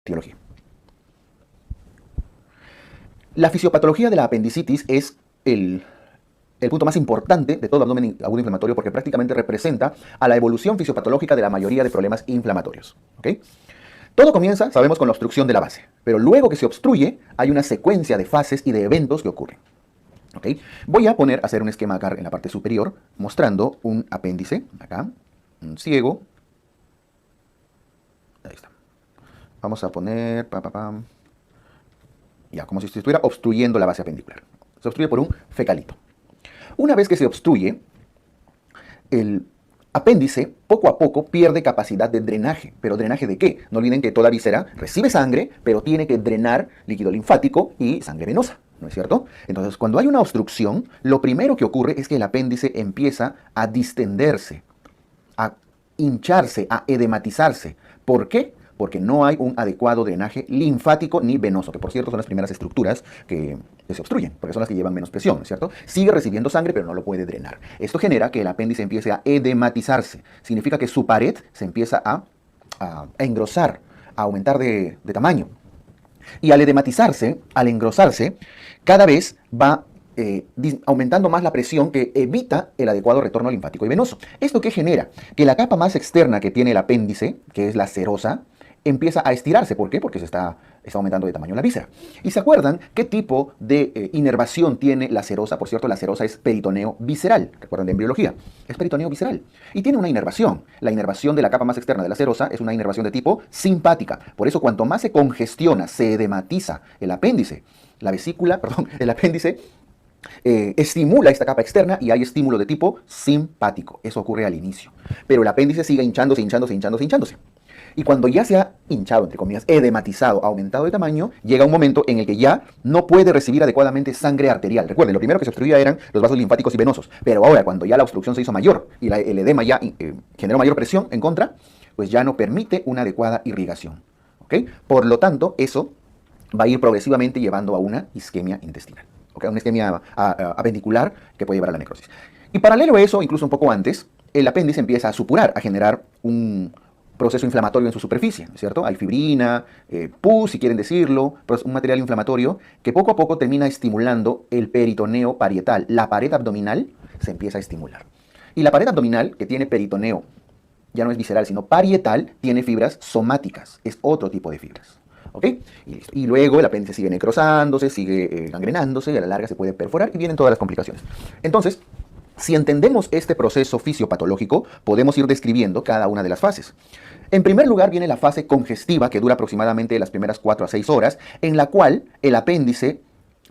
etiología. La fisiopatología de la apendicitis es el punto más importante de todo abdomen agudo inflamatorio porque prácticamente representa a la evolución fisiopatológica de la mayoría de problemas inflamatorios. ¿Okay? Todo comienza, sabemos, con la obstrucción de la base, pero luego que se obstruye hay una secuencia de fases y de eventos que ocurren. ¿Okay? Voy a hacer un esquema acá en la parte superior mostrando un apéndice, acá, un ciego. Ahí está. Vamos a poner, ya, como si se estuviera obstruyendo la base apendicular. Se obstruye por un fecalito. Una vez que se obstruye, el apéndice poco a poco pierde capacidad de drenaje. ¿Pero drenaje de qué? No olviden que toda víscera recibe sangre, pero tiene que drenar líquido linfático y sangre venosa, ¿no es cierto? Entonces, cuando hay una obstrucción, lo primero que ocurre es que el apéndice empieza a distenderse, a hincharse, a edematizarse. ¿Por qué? Porque no hay un adecuado drenaje linfático ni venoso, que por cierto son las primeras estructuras que se obstruyen, porque son las que llevan menos presión, ¿no es cierto? Sigue recibiendo sangre, pero no lo puede drenar. Esto genera que el apéndice empiece a edematizarse. Significa que su pared se empieza a engrosar, a aumentar de tamaño. Y al edematizarse, al engrosarse, cada vez va aumentando más la presión que evita el adecuado retorno linfático y venoso. ¿Esto qué genera? Que la capa más externa que tiene el apéndice, que es la serosa, empieza a estirarse. ¿Por qué? Porque se está aumentando de tamaño la víscera. ¿Y se acuerdan qué tipo de inervación tiene la serosa? Por cierto, la serosa es peritoneo visceral. ¿Recuerdan de embriología? Es peritoneo visceral. Y tiene una inervación. La inervación de la capa más externa de la serosa es una inervación de tipo simpática. Por eso, cuanto más se congestiona, se edematiza el apéndice, el apéndice estimula esta capa externa y hay estímulo de tipo simpático. Eso ocurre al inicio. Pero el apéndice sigue hinchándose. Y cuando ya se ha hinchado, entre comillas, edematizado, aumentado de tamaño, llega un momento en el que ya no puede recibir adecuadamente sangre arterial. Recuerden, lo primero que se obstruía eran los vasos linfáticos y venosos. Pero ahora, cuando ya la obstrucción se hizo mayor y el edema ya generó mayor presión en contra, pues ya no permite una adecuada irrigación. ¿Okay? Por lo tanto, eso va a ir progresivamente llevando a una isquemia intestinal. ¿Okay? Una isquemia apendicular que puede llevar a la necrosis. Y paralelo a eso, incluso un poco antes, el apéndice empieza a supurar, a generar un proceso inflamatorio en su superficie, ¿no es cierto? Hay fibrina, pus, si quieren decirlo, un material inflamatorio que poco a poco termina estimulando el peritoneo parietal. La pared abdominal se empieza a estimular. Y la pared abdominal, que tiene peritoneo, ya no es visceral, sino parietal, tiene fibras somáticas. Es otro tipo de fibras. ¿Ok? Y luego el apéndice sigue necrosándose, sigue gangrenándose, y a la larga se puede perforar y vienen todas las complicaciones. Entonces, si entendemos este proceso fisiopatológico, podemos ir describiendo cada una de las fases. En primer lugar viene la fase congestiva, que dura aproximadamente las primeras 4 a 6 horas, en la cual el apéndice,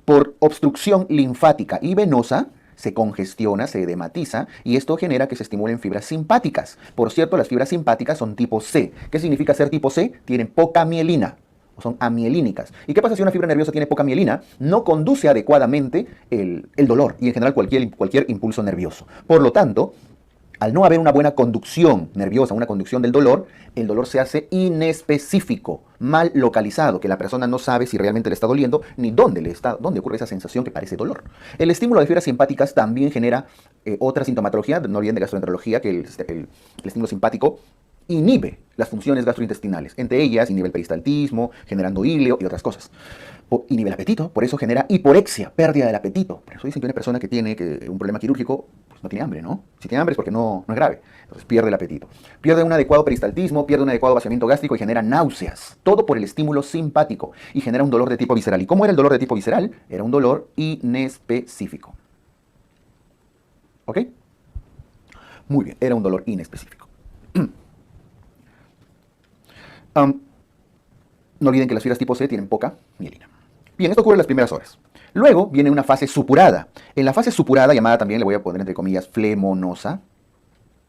por obstrucción linfática y venosa, se congestiona, se edematiza, y esto genera que se estimulen fibras simpáticas. Por cierto, las fibras simpáticas son tipo C. ¿Qué significa ser tipo C? Tienen poca mielina. Son amielínicas. ¿Y qué pasa si una fibra nerviosa tiene poca mielina? No conduce adecuadamente el dolor y en general cualquier impulso nervioso. Por lo tanto, al no haber una buena conducción nerviosa, una conducción del dolor, el dolor se hace inespecífico, mal localizado, que la persona no sabe si realmente le está doliendo ni dónde ocurre esa sensación que parece dolor. El estímulo de fibras simpáticas también genera otra sintomatología, no olviden de gastroenterología, que el estímulo simpático inhibe las funciones gastrointestinales, entre ellas inhibe el peristaltismo, generando ileo y otras cosas. Inhibe el apetito, por eso genera hiporexia, pérdida del apetito. Por eso dicen que una persona que tiene un problema quirúrgico, pues no tiene hambre, ¿no? Si tiene hambre es porque no es grave, entonces pierde el apetito. Pierde un adecuado peristaltismo, pierde un adecuado vaciamiento gástrico y genera náuseas. Todo por el estímulo simpático y genera un dolor de tipo visceral. ¿Y cómo era el dolor de tipo visceral? Era un dolor inespecífico. ¿Ok? Muy bien, era un dolor inespecífico. No olviden que las fibras tipo C tienen poca mielina. Bien, esto ocurre en las primeras horas. Luego viene una fase supurada. En la fase supurada, llamada también, le voy a poner entre comillas, flemonosa,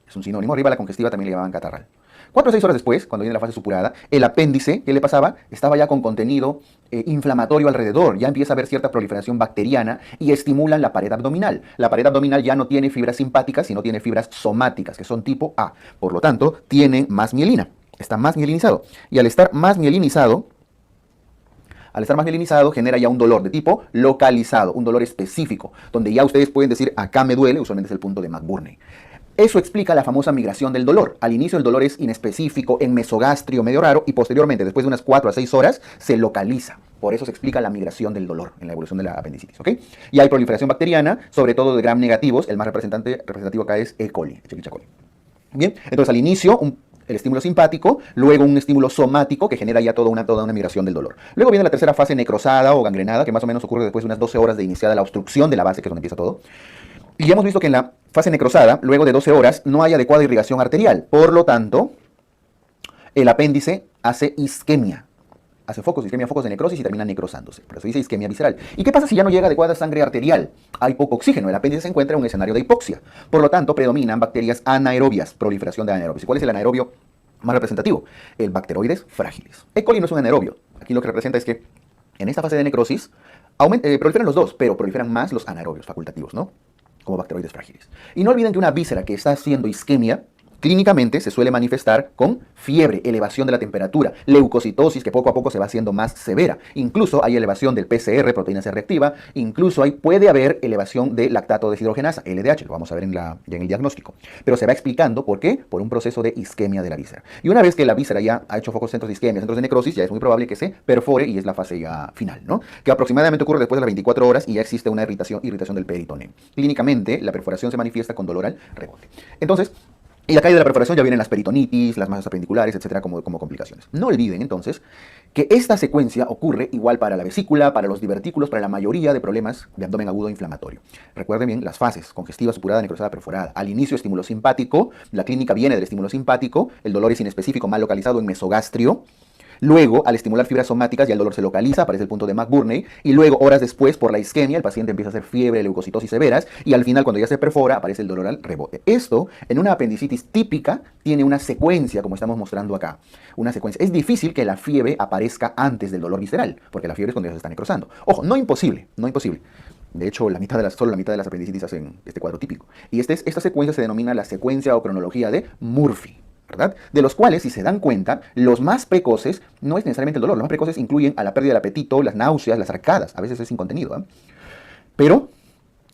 es un sinónimo, arriba la congestiva también le llamaban catarral. 4 o 6 horas después, cuando viene la fase supurada, el apéndice, ¿qué le pasaba? Estaba ya con contenido inflamatorio alrededor, ya empieza a haber cierta proliferación bacteriana y estimulan la pared abdominal. La pared abdominal ya no tiene fibras simpáticas, sino tiene fibras somáticas, que son tipo A. Por lo tanto, tienen más mielina. Está más mielinizado. Y al estar más mielinizado, genera ya un dolor de tipo localizado, un dolor específico, donde ya ustedes pueden decir, acá me duele, usualmente es el punto de McBurney. Eso explica la famosa migración del dolor. Al inicio el dolor es inespecífico, en mesogastrio, medio raro, y posteriormente, después de unas 4 a 6 horas, se localiza. Por eso se explica la migración del dolor en la evolución de la apendicitis, ¿ok? Y hay proliferación bacteriana, sobre todo de gram negativos. El más representativo acá es E. coli, Escherichia coli. Bien, entonces al inicio el estímulo simpático, luego un estímulo somático que genera ya toda una migración del dolor. Luego viene la tercera fase necrosada o gangrenada, que más o menos ocurre después de unas 12 horas de iniciada la obstrucción de la base, que es donde empieza todo. Y ya hemos visto que en la fase necrosada, luego de 12 horas, no hay adecuada irrigación arterial. Por lo tanto, el apéndice hace isquemia. Hace focos de necrosis y termina necrosándose. Por eso dice isquemia visceral. ¿Y qué pasa si ya no llega adecuada sangre arterial? Hay poco oxígeno. El apéndice se encuentra en un escenario de hipoxia. Por lo tanto, predominan bacterias anaerobias, proliferación de anaerobios. ¿Y cuál es el anaerobio más representativo? El Bacteroides fragilis. E. coli no es un anaerobio. Aquí lo que representa es que en esta fase de necrosis proliferan los dos, pero proliferan más los anaerobios facultativos, ¿no? Como Bacteroides fragilis. Y no olviden que una víscera que está haciendo isquemia, clínicamente se suele manifestar con fiebre, elevación de la temperatura, leucocitosis que poco a poco se va haciendo más severa. Incluso hay elevación del PCR, proteína C reactiva, incluso puede haber elevación de lactato deshidrogenasa, LDH, lo vamos a ver ya en el diagnóstico. Pero se va explicando por qué, por un proceso de isquemia de la víscera. Y una vez que la víscera ya ha hecho focos centros de isquemia, centros de necrosis, ya es muy probable que se perfore y es la fase ya final, ¿no? Que aproximadamente ocurre después de las 24 horas y ya existe una irritación del peritoneo. Clínicamente, la perforación se manifiesta con dolor al rebote. Entonces, y la caída de la perforación ya vienen las peritonitis, las masas apendiculares, etcétera, como complicaciones. No olviden, entonces, que esta secuencia ocurre igual para la vesícula, para los divertículos, para la mayoría de problemas de abdomen agudo inflamatorio. Recuerden bien las fases: congestiva, supurada, necrosada, perforada. Al inicio, estímulo simpático. La clínica viene del estímulo simpático. El dolor es inespecífico, mal localizado en mesogastrio. Luego, al estimular fibras somáticas, ya el dolor se localiza, aparece el punto de McBurney, y luego, horas después, por la isquemia, el paciente empieza a hacer fiebre, leucocitosis severas, y al final, cuando ya se perfora, aparece el dolor al rebote. Esto, en una apendicitis típica, tiene una secuencia, como estamos mostrando acá. Una secuencia. Es difícil que la fiebre aparezca antes del dolor visceral, porque la fiebre es cuando ya se está necrosando. Ojo, no imposible, no imposible. De hecho, solo la mitad de las apendicitis hacen este cuadro típico. Y esta secuencia se denomina la secuencia o cronología de Murphy, ¿verdad? De los cuales, si se dan cuenta, los más precoces no es necesariamente el dolor. Los más precoces incluyen a la pérdida del apetito, las náuseas, las arcadas. A veces es sin contenido, ¿eh? Pero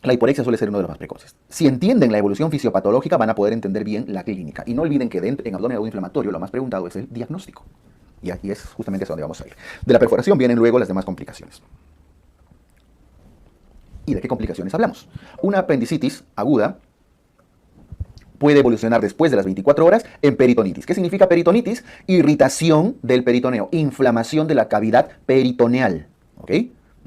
la hiporexia suele ser uno de los más precoces. Si entienden la evolución fisiopatológica, van a poder entender bien la clínica. Y no olviden que en abdomen agudo inflamatorio lo más preguntado es el diagnóstico. Y aquí es justamente hacia donde vamos a ir. De la perforación vienen luego las demás complicaciones. ¿Y de qué complicaciones hablamos? Una apendicitis aguda puede evolucionar después de las 24 horas en peritonitis. ¿Qué significa peritonitis? Irritación del peritoneo, inflamación de la cavidad peritoneal. ¿Ok?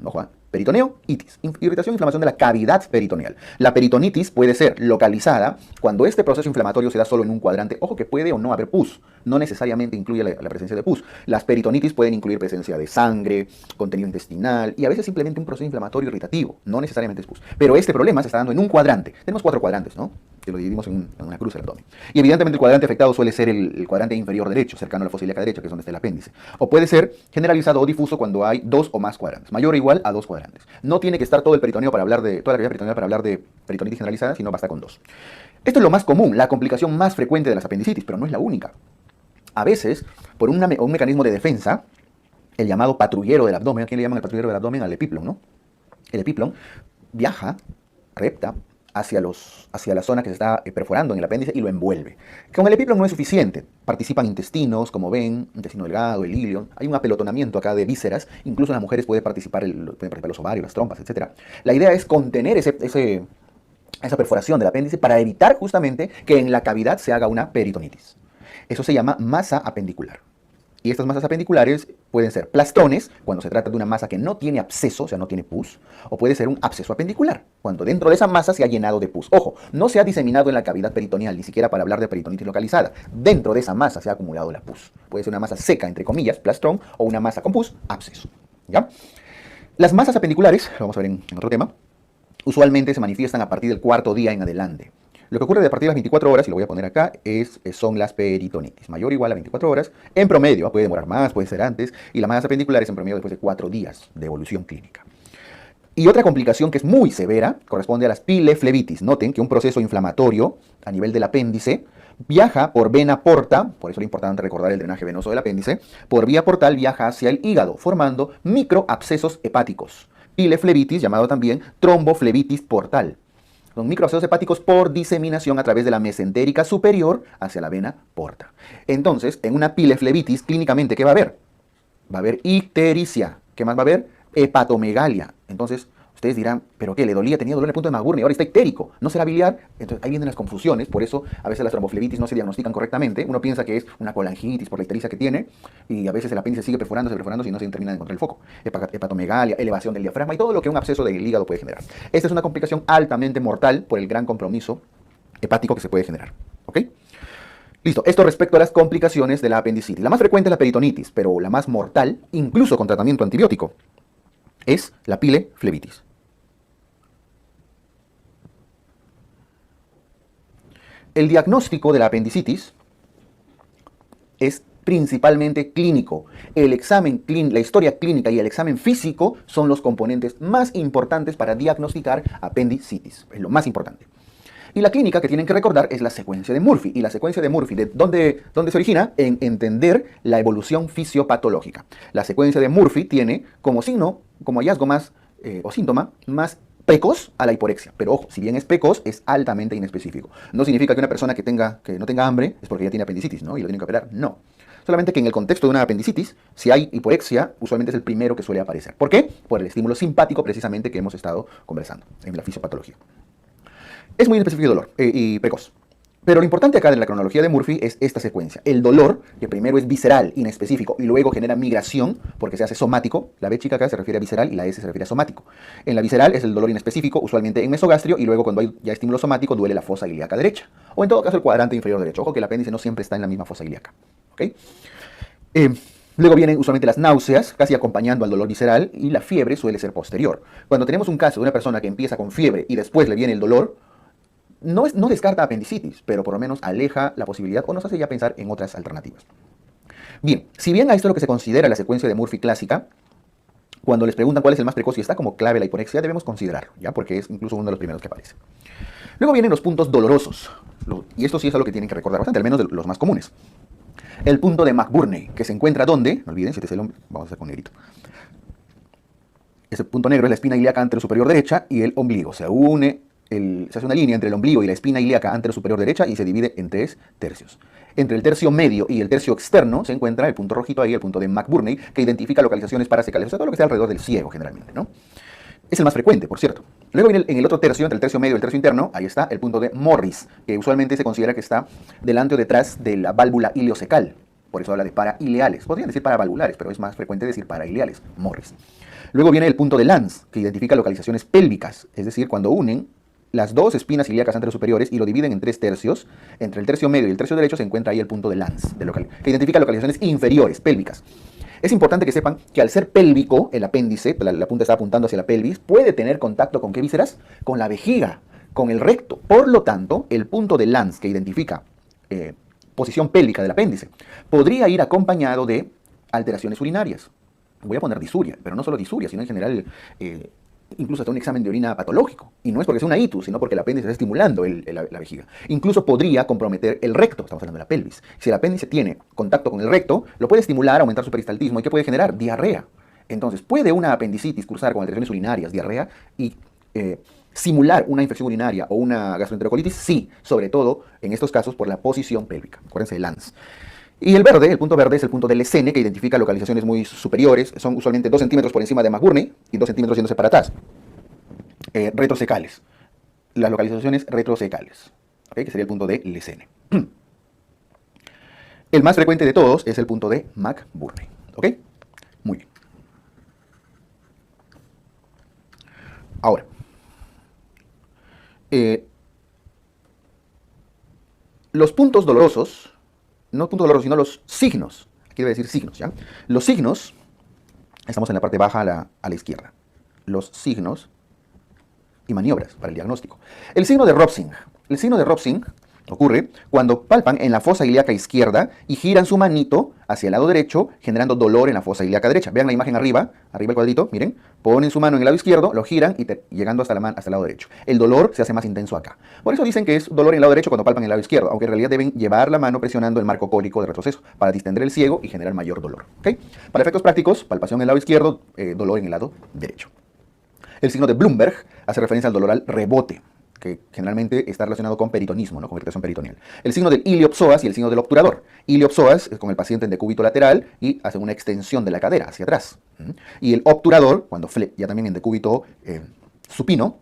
Ojo, peritoneo, itis. Irritación, inflamación de la cavidad peritoneal. La peritonitis puede ser localizada cuando este proceso inflamatorio se da solo en un cuadrante. Ojo que puede o no haber pus. No necesariamente incluye la presencia de pus. Las peritonitis pueden incluir presencia de sangre, contenido intestinal y a veces simplemente un proceso inflamatorio irritativo. No necesariamente es pus. Pero este problema se está dando en un cuadrante. Tenemos 4 cuadrantes, ¿no? Que lo dividimos en una cruz del abdomen. Y evidentemente el cuadrante afectado suele ser el cuadrante inferior derecho, cercano a la fosa ilíaca derecha, que es donde está el apéndice. O puede ser generalizado o difuso cuando hay 2 o más cuadrantes, mayor o igual a 2 cuadrantes. No tiene que estar todo el peritoneo para hablar de, toda la cavidad peritoneal para hablar de peritonitis generalizada, sino basta con 2. Esto es lo más común, la complicación más frecuente de las apendicitis, pero no es la única. A veces, por un mecanismo de defensa, el llamado patrullero del abdomen, ¿a quién le llaman el patrullero del abdomen? Al epiplon, ¿no? El epiplon viaja, repta, hacia la zona que se está perforando en el apéndice y lo envuelve. Con el epiplon no es suficiente. Participan intestinos, como ven, intestino delgado, el ilion. Hay un apelotonamiento acá de vísceras. Incluso en las mujeres pueden participar los ovarios, las trompas, etc. La idea es contener esa perforación del apéndice para evitar justamente que en la cavidad se haga una peritonitis. Eso se llama masa apendicular. Y estas masas apendiculares pueden ser plastrones, cuando se trata de una masa que no tiene absceso, o sea, no tiene pus, o puede ser un absceso apendicular, cuando dentro de esa masa se ha llenado de pus. Ojo, no se ha diseminado en la cavidad peritoneal, ni siquiera para hablar de peritonitis localizada. Dentro de esa masa se ha acumulado la pus. Puede ser una masa seca, entre comillas, plastrón, o una masa con pus, absceso. ¿Ya? Las masas apendiculares, lo vamos a ver en otro tema, usualmente se manifiestan a partir del 4.º día en adelante. Lo que ocurre a partir de las 24 horas, y lo voy a poner acá, son las peritonitis. Mayor o igual a 24 horas, en promedio, puede demorar más, puede ser antes, y las masas apendiculares en promedio después de 4 días de evolución clínica. Y otra complicación que es muy severa corresponde a las pileflebitis. Noten que un proceso inflamatorio a nivel del apéndice viaja por vena porta, por eso es importante recordar el drenaje venoso del apéndice, por vía portal viaja hacia el hígado, formando microabscesos hepáticos. Pileflebitis, llamado también tromboflebitis portal. Son microvasos hepáticos por diseminación a través de la mesentérica superior hacia la vena porta. Entonces, en una pileflebitis, clínicamente, ¿qué va a haber? Va a haber ictericia. ¿Qué más va a haber? Hepatomegalia. Entonces, ustedes dirán, ¿pero qué? ¿Le dolía? Tenía dolor en el punto de McBurney, ahora está ictérico. ¿No será biliar? Entonces, ahí vienen las confusiones. Por eso, a veces las tromboflebitis no se diagnostican correctamente. Uno piensa que es una colangitis por la ictericia que tiene, y a veces el apéndice sigue perforándose y no se termina de encontrar el foco. Hepatomegalia, elevación del diafragma y todo lo que un absceso del hígado puede generar. Esta es una complicación altamente mortal por el gran compromiso hepático que se puede generar. ¿Ok? Listo, esto respecto a las complicaciones de la apendicitis. La más frecuente es la peritonitis, pero la más mortal, incluso con tratamiento antibiótico, es la pileflebitis. El diagnóstico de la apendicitis es principalmente clínico. El examen la historia clínica y el examen físico son los componentes más importantes para diagnosticar apendicitis. Es lo más importante. Y la clínica que tienen que recordar es la secuencia de Murphy. Y la secuencia de Murphy, ¿dónde se origina? En entender la evolución fisiopatológica. La secuencia de Murphy tiene como signo, como hallazgo más o síntoma más precoz a la hiporexia. Pero ojo, si bien es precoz, es altamente inespecífico. No significa que una persona que no tenga hambre es porque ya tiene apendicitis, ¿no? Y lo tienen que operar. No. Solamente que en el contexto de una apendicitis, si hay hiporexia, usualmente es el primero que suele aparecer. ¿Por qué? Por el estímulo simpático precisamente que hemos estado conversando en la fisiopatología. Es muy específico y dolor y precoz. Pero lo importante acá de la cronología de Murphy es esta secuencia. El dolor, que primero es visceral, inespecífico, y luego genera migración, porque se hace somático. La B chica acá se refiere a visceral y la S se refiere a somático. En la visceral es el dolor inespecífico, usualmente en mesogastrio, y luego cuando hay ya estímulo somático duele la fosa ilíaca derecha. O en todo caso el cuadrante inferior derecho. Ojo que el apéndice no siempre está en la misma fosa ilíaca. ¿Okay? Luego vienen usualmente las náuseas, casi acompañando al dolor visceral, y la fiebre suele ser posterior. Cuando tenemos un caso de una persona que empieza con fiebre y después le viene el dolor, no descarta apendicitis, pero por lo menos aleja la posibilidad o nos hace ya pensar en otras alternativas. Bien, si bien a esto es lo que se considera la secuencia de Murphy clásica, cuando les preguntan cuál es el más precoz y está como clave la hiporexia, debemos considerarlo, ¿ya? Porque es incluso uno de los primeros que aparece. Luego vienen los puntos dolorosos, y esto sí es algo que tienen que recordar bastante, al menos de los más comunes. El punto de McBurney, que se encuentra ¿dónde? No olviden, si este es el hombre, vamos a hacer con negrito. Ese punto negro es la espina ilíaca anterosuperior derecha y el ombligo. Se hace una línea entre el ombligo y la espina ilíaca anterosuperior derecha y se divide en 3 tercios. Entre el tercio medio y el tercio externo se encuentra el punto rojito ahí, el punto de McBurney, que identifica localizaciones parasecales, o sea, todo lo que está alrededor del ciego generalmente, ¿no? Es el más frecuente, por cierto. Luego en el otro tercio, entre el tercio medio y el tercio interno, ahí está el punto de Morris, que usualmente se considera que está delante o detrás de la válvula ileocecal. Por eso habla de paraileales. Podrían decir paravalvulares, pero es más frecuente decir paraileales, Morris. Luego viene el punto de Lanz, que identifica localizaciones pélvicas, es decir, cuando unen las dos espinas ilíacas anterosuperiores y lo dividen en 3 tercios, entre el tercio medio y el tercio derecho se encuentra ahí el punto de Lanz, que identifica localizaciones inferiores, pélvicas. Es importante que sepan que al ser pélvico, el apéndice, la punta está apuntando hacia la pelvis, puede tener contacto ¿con qué vísceras? Con la vejiga, con el recto. Por lo tanto, el punto de Lanz, que identifica posición pélvica del apéndice, podría ir acompañado de alteraciones urinarias. Voy a poner disuria, pero no solo disuria, sino en general incluso hasta un examen de orina patológico. Y no es porque sea una itus, sino porque el apéndice está estimulando la vejiga. Incluso podría comprometer el recto, estamos hablando de la pelvis. Si el apéndice tiene contacto con el recto, lo puede estimular, aumentar su peristaltismo. ¿Y qué puede generar? Diarrea. Entonces, ¿puede una apendicitis cursar con alteraciones urinarias, diarrea, y simular una infección urinaria o una gastroenterocolitis? Sí, sobre todo en estos casos por la posición pélvica. Acuérdense de Lanz. Y el verde, el punto verde es el punto del Lesene, que identifica localizaciones muy superiores. Son usualmente 2 centímetros por encima de McBurney y 2 centímetros yéndose para atrás. Retrocecales. Las localizaciones retrocecales, ¿okay? Que sería el punto de Lesene. El más frecuente de todos es el punto de McBurney. ¿Ok? Muy bien. Ahora, los puntos dolorosos, no puntos dolorosos, sino los signos. Aquí debe decir signos, ¿ya? Los signos, estamos en la parte baja a la izquierda. Los signos y maniobras para el diagnóstico. El signo de Robsing. El signo de Robsing ocurre cuando palpan en la fosa ilíaca izquierda y giran su manito hacia el lado derecho, generando dolor en la fosa ilíaca derecha. Vean la imagen arriba el cuadrito, miren. Ponen su mano en el lado izquierdo, lo giran y llegando hasta el lado derecho. El dolor se hace más intenso acá. Por eso dicen que es dolor en el lado derecho cuando palpan en el lado izquierdo, aunque en realidad deben llevar la mano presionando el marco cólico de retroceso para distender el ciego y generar mayor dolor. ¿Okay? Para efectos prácticos, palpación en el lado izquierdo, dolor en el lado derecho. El signo de Bloomberg hace referencia al dolor al rebote, que generalmente está relacionado con peritonismo, ¿no? Con irritación peritoneal. El signo del iliopsoas y el signo del obturador. Iliopsoas es con el paciente en decúbito lateral y hace una extensión de la cadera hacia atrás. Y el obturador, cuando ya también en decúbito supino,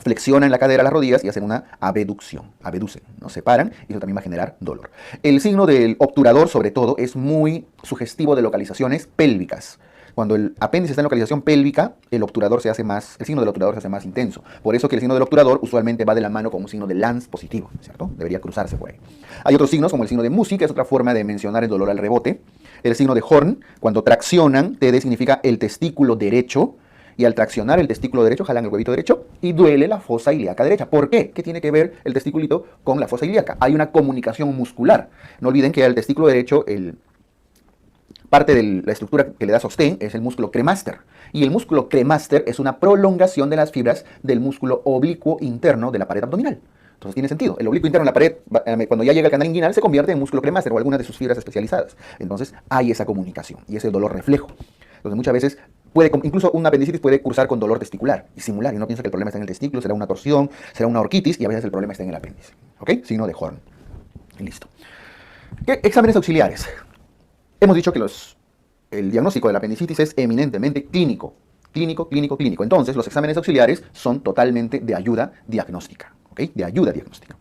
flexionan la cadera a las rodillas y hacen una abducción, abducen, ¿no? Separan y eso también va a generar dolor. El signo del obturador, sobre todo, es muy sugestivo de localizaciones pélvicas. Cuando el apéndice está en localización pélvica, el signo del obturador se hace más intenso. Por eso que el signo del obturador usualmente va de la mano con un signo de Lanz positivo, ¿cierto? Debería cruzarse por ahí. Hay otros signos, como el signo de Musi, que es otra forma de mencionar el dolor al rebote. El signo de Horn, cuando traccionan, TD significa el testículo derecho, y al traccionar el testículo derecho, jalan el huevito derecho y duele la fosa ilíaca derecha. ¿Por qué? ¿Qué tiene que ver el testiculito con la fosa ilíaca? Hay una comunicación muscular. No olviden que al testículo derecho, parte de la estructura que le da sostén es el músculo cremaster. Y el músculo cremaster es una prolongación de las fibras del músculo oblicuo interno de la pared abdominal. Entonces tiene sentido. El oblicuo interno de la pared, cuando ya llega al canal inguinal, se convierte en músculo cremaster o alguna de sus fibras especializadas. Entonces hay esa comunicación y ese dolor reflejo. Entonces muchas veces incluso una apendicitis puede cursar con dolor testicular y simular. Y uno piensa que el problema está en el testículo, será una torsión, será una orquitis y a veces el problema está en el apéndice. ¿Ok? Signo de Horn. Y listo. ¿Qué exámenes auxiliares? Hemos dicho que el diagnóstico de la apendicitis es eminentemente clínico. Clínico. Entonces los exámenes auxiliares son totalmente de ayuda diagnóstica. ¿Ok? De ayuda diagnóstica.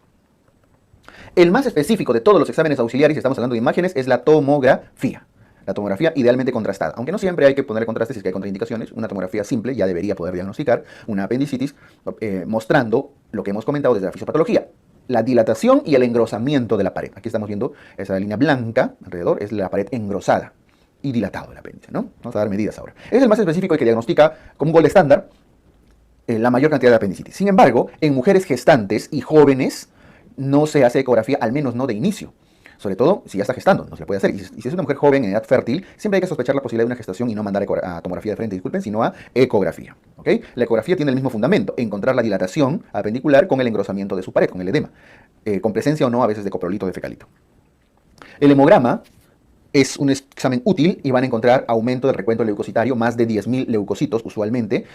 El más específico de todos los exámenes auxiliares, si estamos hablando de imágenes, es la tomografía. La tomografía idealmente contrastada, aunque no siempre hay que ponerle contrastes si es que hay contraindicaciones. Una tomografía simple ya debería poder diagnosticar una apendicitis, mostrando lo que hemos comentado desde la fisiopatología, la dilatación y el engrosamiento de la pared. Aquí estamos viendo esa línea blanca alrededor, es la pared engrosada y dilatado el apéndice, ¿no? Vamos a dar medidas ahora. Es el más específico y que diagnostica como un gol estándar la mayor cantidad de apendicitis. Sin embargo, en mujeres gestantes y jóvenes no se hace ecografía, al menos no de inicio. Sobre todo si ya está gestando, no se le puede hacer. Y si es una mujer joven en edad fértil, siempre hay que sospechar la posibilidad de una gestación y no mandar a tomografía de frente, disculpen, sino a ecografía. ¿Okay? La ecografía tiene el mismo fundamento, encontrar la dilatación apendicular con el engrosamiento de su pared, con el edema, con presencia o no a veces de coprolito de fecalito. El hemograma es un examen útil y van a encontrar aumento del recuento leucocitario, más de 10.000 leucocitos usualmente,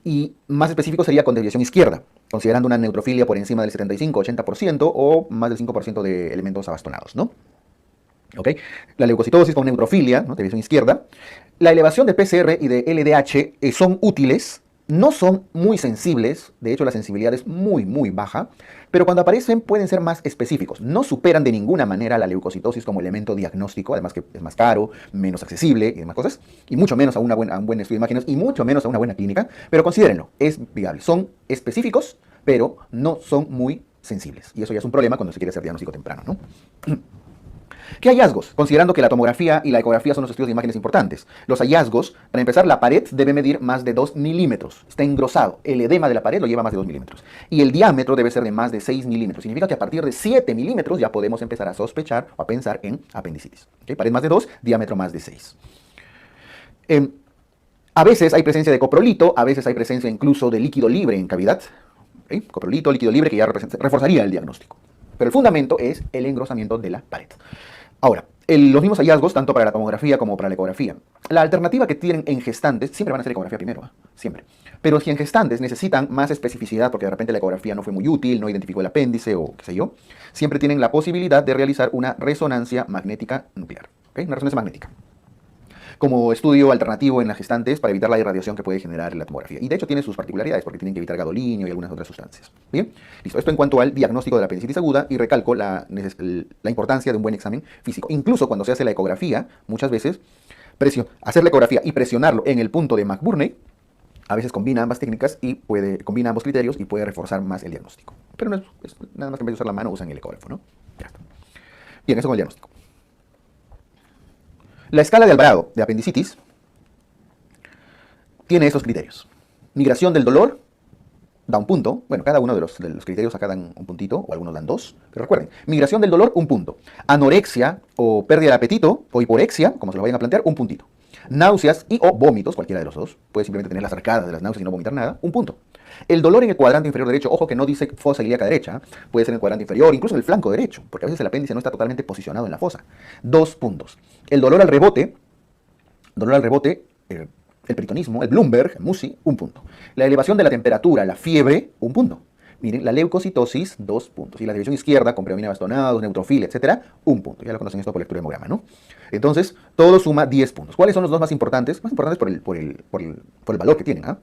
y más específico sería con desviación izquierda, considerando una neutrofilia por encima del 75-80% o más del 5% de elementos abastonados, ¿no? ¿Okay? La leucocitosis con neutrofilia, ¿no? Desviación izquierda. La elevación de PCR y de LDH son útiles, no son muy sensibles, de hecho la sensibilidad es muy baja, pero cuando aparecen pueden ser más específicos. No superan de ninguna manera la leucocitosis como elemento diagnóstico, además que es más caro, menos accesible y demás cosas, y mucho menos a un buen estudio de imágenes y mucho menos a una buena clínica, pero considérenlo, es viable. Son específicos, pero no son muy sensibles. Y eso ya es un problema cuando se quiere hacer diagnóstico temprano, ¿no? ¿Qué hallazgos? Considerando que la tomografía y la ecografía son los estudios de imágenes importantes. Los hallazgos, para empezar, la pared debe medir más de 2 milímetros. Está engrosado. El edema de la pared lo lleva más de 2 milímetros. Y el diámetro debe ser de más de 6 milímetros. Significa que a partir de 7 milímetros ya podemos empezar a sospechar o a pensar en apendicitis. ¿Okay? Pared más de 2, diámetro más de 6. A veces hay presencia de coprolito, a veces hay presencia incluso de líquido libre en cavidad. ¿Okay? Coprolito, líquido libre, que ya reforzaría el diagnóstico. Pero el fundamento es el engrosamiento de la pared. Ahora, los mismos hallazgos, tanto para la tomografía como para la ecografía. La alternativa que tienen en gestantes, siempre van a hacer ecografía primero, siempre. Pero si en gestantes necesitan más especificidad, porque de repente la ecografía no fue muy útil, no identificó el apéndice o qué sé yo, siempre tienen la posibilidad de realizar una resonancia magnética nuclear. ¿Okay? Una resonancia magnética. Como estudio alternativo en las gestantes para evitar la irradiación que puede generar la tomografía. Y de hecho tiene sus particularidades, porque tienen que evitar gadolinio y algunas otras sustancias. Bien, listo. Esto en cuanto al diagnóstico de la apendicitis aguda, y recalco la importancia de un buen examen físico. Incluso cuando se hace la ecografía, muchas veces, hacer la ecografía y presionarlo en el punto de McBurney, a veces combina ambas técnicas y combina ambos criterios y puede reforzar más el diagnóstico. Pero no es nada más que en vez de usar la mano, usan el ecógrafo, ¿no? Ya está. Bien, eso con el diagnóstico. La escala de Alvarado de apendicitis tiene estos criterios. Migración del dolor da un punto. Bueno, cada uno de los criterios acá dan un puntito, o algunos dan dos. Pero recuerden, migración del dolor, un punto. Anorexia o pérdida de apetito, o hiporexia, como se lo vayan a plantear, un puntito. Náuseas y o vómitos, cualquiera de los dos. Puede simplemente tener las arcadas de las náuseas y no vomitar nada, un punto. El dolor en el cuadrante inferior derecho, ojo que no dice fosa ilíaca derecha, puede ser en el cuadrante inferior, incluso en el flanco derecho, porque a veces el apéndice no está totalmente posicionado en la fosa. 2 puntos. El dolor al rebote, el peritonismo, el Bloomberg, Musi, un punto. La elevación de la temperatura, la fiebre, un punto. Miren, la leucocitosis, 2 puntos. Y la división izquierda, con predomina bastonados, neutrofil, etcétera, 1 punto. Ya lo conocen esto por lectura de hemograma, ¿no? Entonces, todo suma 10 puntos. ¿Cuáles son los dos más importantes? Más importantes por el valor que tienen, ¿ah?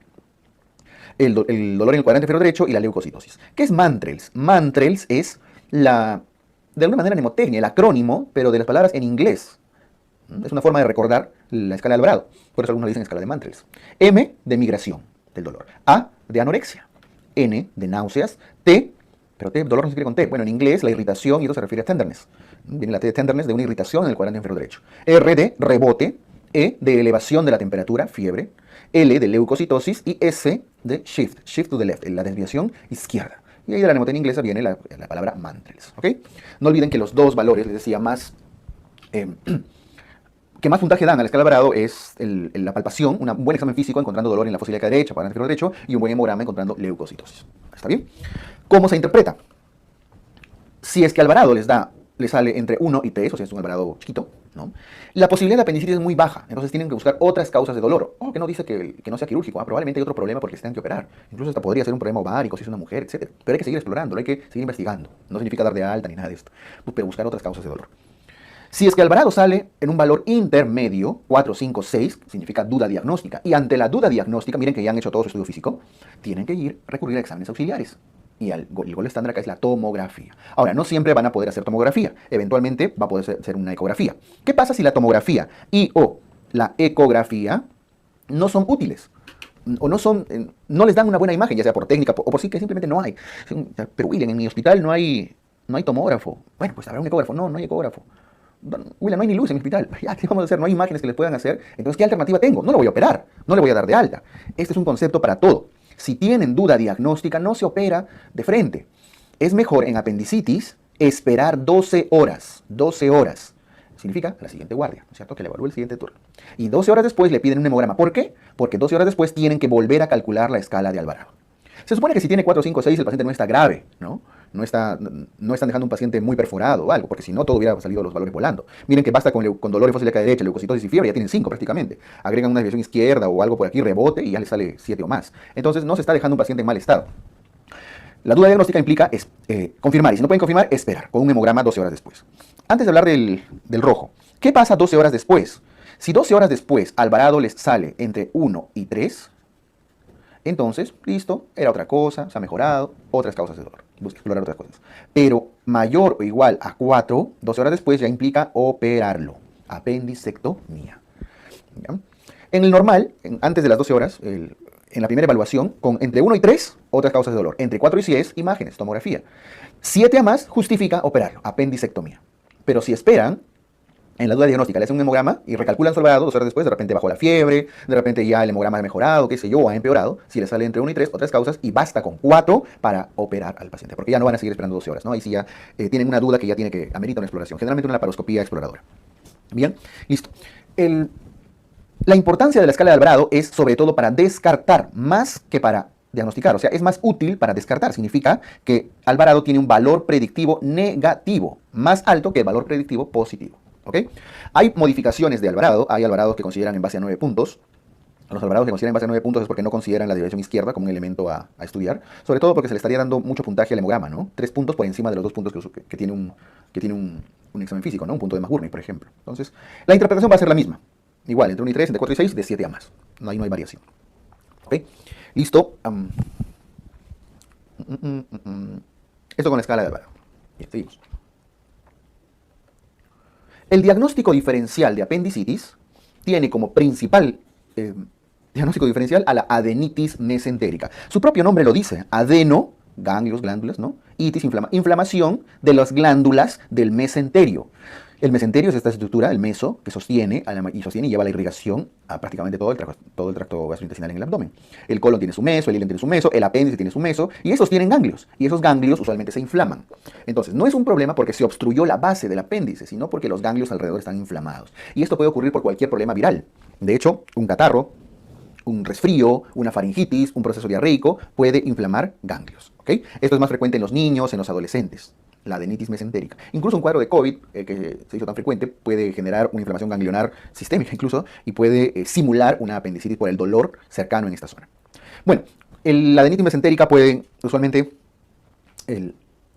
El dolor en el cuadrante inferior derecho y la leucocitosis. ¿Qué es Mantrels? Mantrels es de alguna manera, mnemotecnia, el acrónimo, pero de las palabras en inglés. Es una forma de recordar la escala de Alvarado. Por eso algunos le dicen escala de Mantrels. M de migración del dolor. A de anorexia. N de náuseas. T, pero dolor no se escribe con T. Bueno, en inglés la irritación, y esto se refiere a tenderness. Viene la T de tenderness de una irritación en el cuadrante inferior derecho. R de rebote. E de elevación de la temperatura, fiebre. L de leucocitosis y S de shift to the left, la desviación izquierda. Y ahí de la mnemotecnia inglesa viene la palabra Mantrels, ¿ok? No olviden que los dos valores, les decía, que más puntaje dan a la escala de Alvarado es la palpación, un buen examen físico encontrando dolor en la fosa ilíaca derecha, cuadrante inferior derecho, y un buen hemograma encontrando leucocitosis. ¿Está bien? ¿Cómo se interpreta? Si es que Alvarado le sale entre 1 y 3, o sea, es un Alvarado chiquito, ¿no? La posibilidad de apendicitis es muy baja, entonces tienen que buscar otras causas de dolor. Que no dice que no sea quirúrgico, probablemente hay otro problema porque se tengan que operar. Incluso hasta podría ser un problema ovárico si es una mujer, etc. Pero hay que seguir explorando, hay que seguir investigando. No significa dar de alta ni nada de esto, pero buscar otras causas de dolor. Si es que Alvarado sale en un valor intermedio, 4, 5, 6, significa duda diagnóstica. Y ante la duda diagnóstica, miren que ya han hecho todo su estudio físico, tienen que recurrir a exámenes auxiliares. Y el gol estándar acá es la tomografía. Ahora, no siempre van a poder hacer tomografía. Eventualmente va a poder ser una ecografía. ¿Qué pasa si la tomografía o la ecografía no son útiles? O no les dan una buena imagen, ya sea por técnica o por sí que simplemente no hay. Pero William, en mi hospital no hay tomógrafo. Bueno, pues habrá un ecógrafo. No hay ecógrafo. William, no hay ni luz en mi hospital. Ya, ¿qué vamos a hacer? No hay imágenes que les puedan hacer. Entonces, ¿qué alternativa tengo? No lo voy a operar. No le voy a dar de alta. Este es un concepto para todo. Si tienen duda diagnóstica, no se opera de frente. Es mejor en apendicitis esperar 12 horas. 12 horas. Significa la siguiente guardia, ¿no es cierto? Que le evalúe el siguiente turno. Y 12 horas después le piden un hemograma. ¿Por qué? Porque 12 horas después tienen que volver a calcular la escala de Alvarado. Se supone que si tiene 4, 5, 6 el paciente no está grave, ¿no? No están dejando un paciente muy perforado o algo, porque si no, todo hubiera salido los valores volando. Miren que basta con dolor en fosa ilíaca derecha, leucocitosis y fiebre, ya tienen 5 prácticamente. Agregan una desviación izquierda o algo por aquí, rebote, y ya les sale 7 o más. Entonces, no se está dejando un paciente en mal estado. La duda diagnóstica implica confirmar, y si no pueden confirmar, esperar, con un hemograma 12 horas después. Antes de hablar del rojo, ¿qué pasa 12 horas después? Si 12 horas después Alvarado les sale entre 1 y 3, entonces, listo, era otra cosa, se ha mejorado, otras causas de dolor. Busca explorar otras cosas. Pero mayor o igual a 4, 12 horas después ya implica operarlo. Apendicectomía. ¿Ya? En el normal, antes de las 12 horas, en la primera evaluación, con entre 1 y 3, otras causas de dolor. Entre 4 y 6, imágenes, tomografía. 7 a más justifica operarlo, apendicectomía. Pero si esperan, en la duda diagnóstica le hacen un hemograma y recalculan su Alvarado 2 horas después, de repente bajó la fiebre, de repente ya el hemograma ha mejorado, qué sé yo, ha empeorado. Si le sale entre 1 y 3, otras causas, y basta con 4 para operar al paciente, porque ya no van a seguir esperando 12 horas, ¿no? Ahí sí ya tienen una duda que ya amerita una exploración, generalmente una laparoscopía exploradora. Bien, listo. La importancia de la escala de Alvarado es sobre todo para descartar, más que para diagnosticar. O sea, es más útil para descartar. Significa que Alvarado tiene un valor predictivo negativo, más alto que el valor predictivo positivo. ¿Ok? Hay modificaciones de Alvarado, hay Alvarados que consideran en base a 9 puntos. Los Alvarados que consideran en base a 9 puntos es porque no consideran la desviación izquierda como un elemento a estudiar, sobre todo porque se le estaría dando mucho puntaje al hemograma, ¿no? 3 puntos por encima de los 2 puntos que tiene un examen físico, ¿no? Un punto de Mahurni, por ejemplo. Entonces, la interpretación va a ser la misma. Igual, entre 1 y 3, entre 4 y 6, de 7 a más. Ahí no hay variación. ¿Ok? Listo. Esto con la escala de Alvarado. Bien, seguimos. El diagnóstico diferencial de apendicitis tiene como principal diagnóstico diferencial a la adenitis mesentérica. Su propio nombre lo dice, adeno, ganglios, glándulas, ¿no? Itis, inflamación de las glándulas del mesenterio. El mesenterio es esta estructura, el meso, que sostiene y lleva la irrigación a prácticamente todo el tracto gastrointestinal en el abdomen. El colon tiene su meso, el ileón tiene su meso, el apéndice tiene su meso, y esos tienen ganglios. Y esos ganglios usualmente se inflaman. Entonces, no es un problema porque se obstruyó la base del apéndice, sino porque los ganglios alrededor están inflamados. Y esto puede ocurrir por cualquier problema viral. De hecho, un catarro, un resfrío, una faringitis, un proceso diarreico puede inflamar ganglios. ¿Okay? Esto es más frecuente en los niños, en los adolescentes. La adenitis mesentérica. Incluso un cuadro de COVID, que se hizo tan frecuente, puede generar una inflamación ganglionar sistémica incluso, y puede simular una apendicitis por el dolor cercano en esta zona. Bueno, la adenitis mesentérica puede usualmente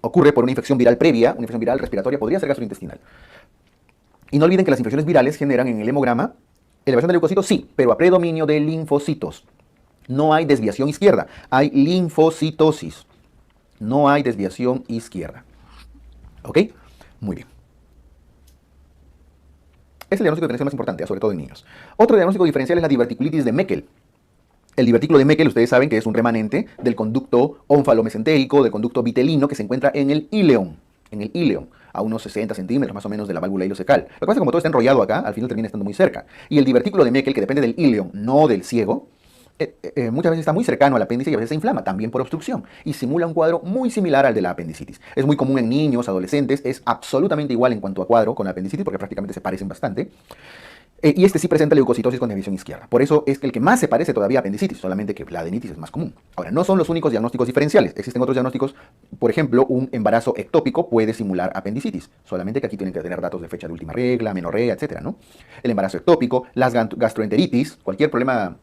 ocurre por una infección viral previa, una infección viral respiratoria, podría ser gastrointestinal. Y no olviden que las infecciones virales generan en el hemograma elevación de leucocitos, sí, pero a predominio de linfocitos. No hay desviación izquierda, hay linfocitosis. No hay desviación izquierda. ¿Ok? Muy bien. Es el diagnóstico diferencial más importante, sobre todo en niños. Otro diagnóstico diferencial es la diverticulitis de Meckel. El divertículo de Meckel, ustedes saben que es un remanente del conducto ónfalo-mesentérico, del conducto vitelino que se encuentra en el íleon, a unos 60 centímetros más o menos de la válvula ileocecal. Lo que pasa es que como todo está enrollado acá, al final termina estando muy cerca. Y el divertículo de Meckel, que depende del íleon, no del ciego, muchas veces está muy cercano al apéndice y a veces se inflama, también por obstrucción, y simula un cuadro muy similar al de la apendicitis. Es muy común en niños, adolescentes, es absolutamente igual en cuanto a cuadro con la apendicitis, porque prácticamente se parecen bastante. Y este sí presenta leucocitosis con desviación izquierda. Por eso es que el que más se parece todavía a apendicitis, solamente que la adenitis es más común. Ahora, no son los únicos diagnósticos diferenciales. Existen otros diagnósticos. Por ejemplo, un embarazo ectópico puede simular apendicitis. Solamente que aquí tienen que tener datos de fecha de última regla, menorrea, etcétera, ¿no? El embarazo ectópico, las gastroenteritis, cualquier problema